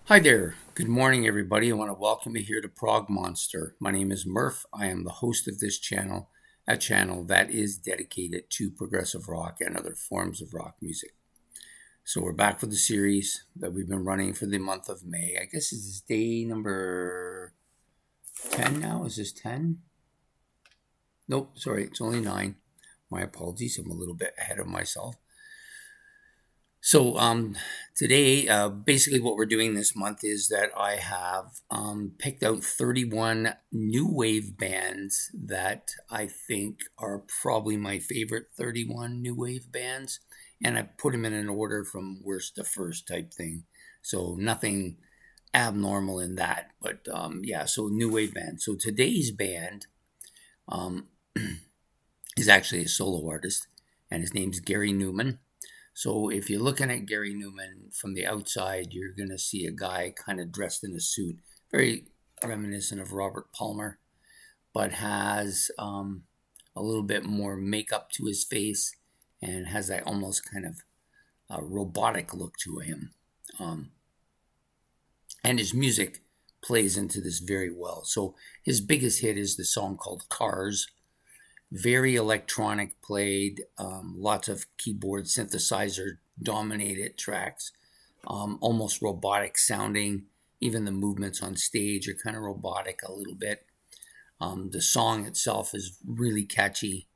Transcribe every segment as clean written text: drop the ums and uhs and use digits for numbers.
Hi there. Good morning, everybody. I want to welcome you here to Prog Monster. My name is Murph. I am the host of this channel, a channel that is dedicated to progressive rock and other forms of rock music. So we're back for the series that we've been running for the month of May. I guess this is day number 10 now. Is this 10? Nope, sorry, it's only 9. My apologies. I'm a little bit ahead of myself. So today, basically what we're doing this month is that I have picked out 31 new wave bands that I think are probably my favorite 31 new wave bands. And I put them in an order from worst to first type thing. So nothing abnormal in that. But yeah, so new wave band. So today's band um, is actually a solo artist, and his name's Gary Neuman. So if you're looking at Gary Neuman from the outside, you're going to see a guy kind of dressed in a suit, very reminiscent of Robert Palmer, but has a little bit more makeup to his face and has that almost kind of robotic look to him. And his music plays into this very well. So his biggest hit is the song called Cars. Very electronic played, lots of keyboard synthesizer dominated tracks, almost robotic sounding. Even the movements on stage are kind of robotic a little bit. The song itself is really catchy.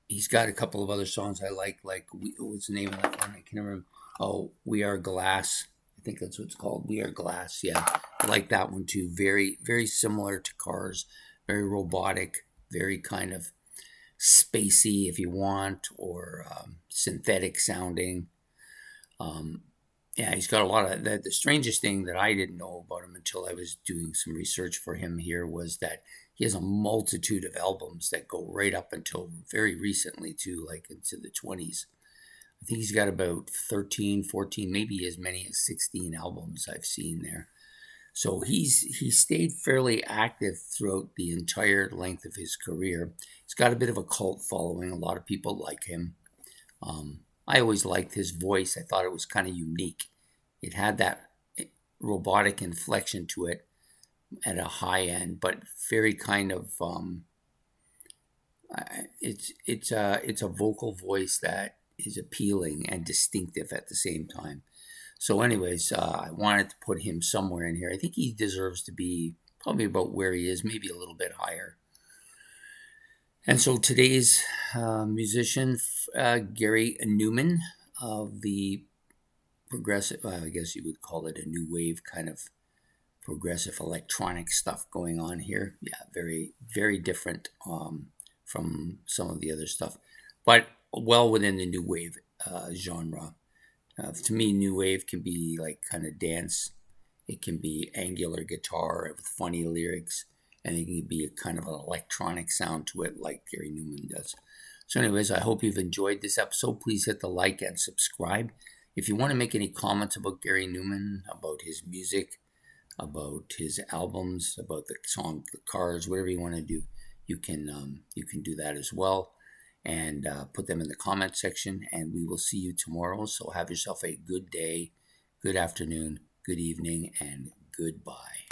He's got a couple of other songs I like what's the name of that one? I can't remember. Oh, We Are Glass. I think that's what it's called. We Are Glass. Yeah, I like that one too. Very, very similar to Cars. Very robotic. Very kind of spacey, if you want, or synthetic sounding. Yeah, he's got a lot of that. The strangest thing that I didn't know about him until I was doing some research for him here was that he has a multitude of albums that go right up until very recently, to like into the 20s. I think he's got about 13, 14, maybe as many as 16 albums I've seen there. So he stayed fairly active throughout the entire length of his career. He's got a bit of a cult following. A lot of people like him. I always liked his voice. I thought it was kind of unique. It had that robotic inflection to it at a high end, but very kind of it's a vocal voice that is appealing and distinctive at the same time. So, anyways, I wanted to put him somewhere in here. I think he deserves to be probably about where he is, maybe a little bit higher. And so today's musician, Gary Neuman, of the progressive, I guess you would call it a new wave kind of progressive electronic stuff going on here. Yeah, very, very different from some of the other stuff, but well within the new wave genre. To me, new wave can be like kind of dance. It can be angular guitar with funny lyrics, and it can be a kind of an electronic sound to it, like Gary Neuman does. So, anyways, I hope you've enjoyed this episode. Please hit the like and subscribe. If you want to make any comments about Gary Neuman, about his music, about his albums, about the song "The Cars," whatever you want to do, you can do that as well, and put them in the comment section. And we will see you tomorrow. So have yourself a good day, good afternoon, good evening, and goodbye.